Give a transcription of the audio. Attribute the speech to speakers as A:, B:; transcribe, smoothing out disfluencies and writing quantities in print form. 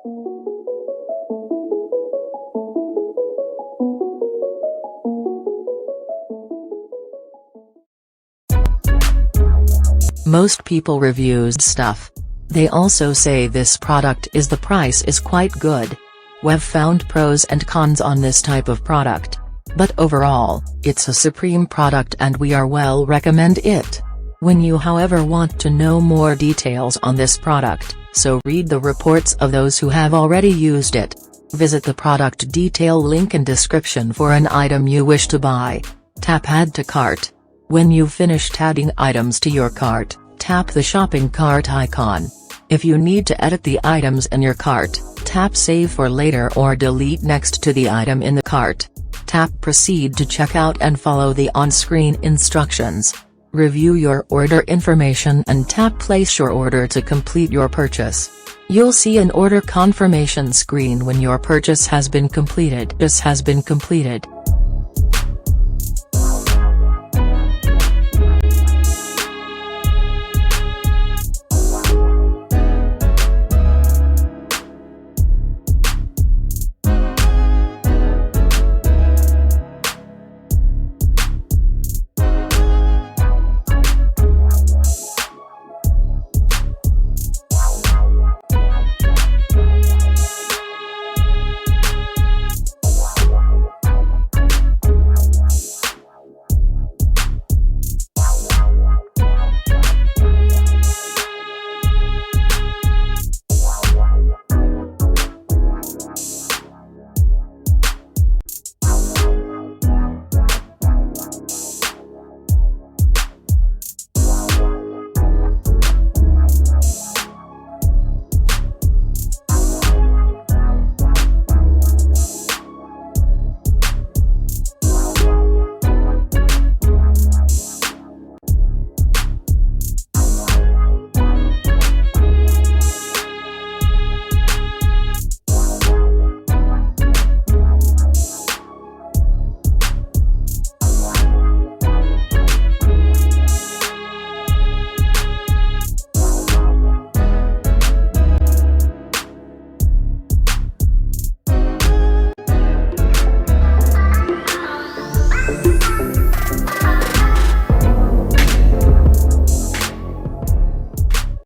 A: Most people reviews stuff. They also say this product is the price is quite good. We've found pros and cons on this type of product. But overall, it's a supreme product and we are well recommend it. When you however want to know more details on this product, so read the reports of those who have already used it. Visit the product detail link in description for an item you wish to buy. Tap Add to Cart. When you've finished adding items to your cart, tap the shopping cart icon. If you need to edit the items in your cart, tap Save for later or delete next to the item in the cart. Tap Proceed to checkout and follow the on-screen instructions. Review your order information and tap Place your order to complete your purchase. You'll see an order confirmation screen when your purchase has been completed.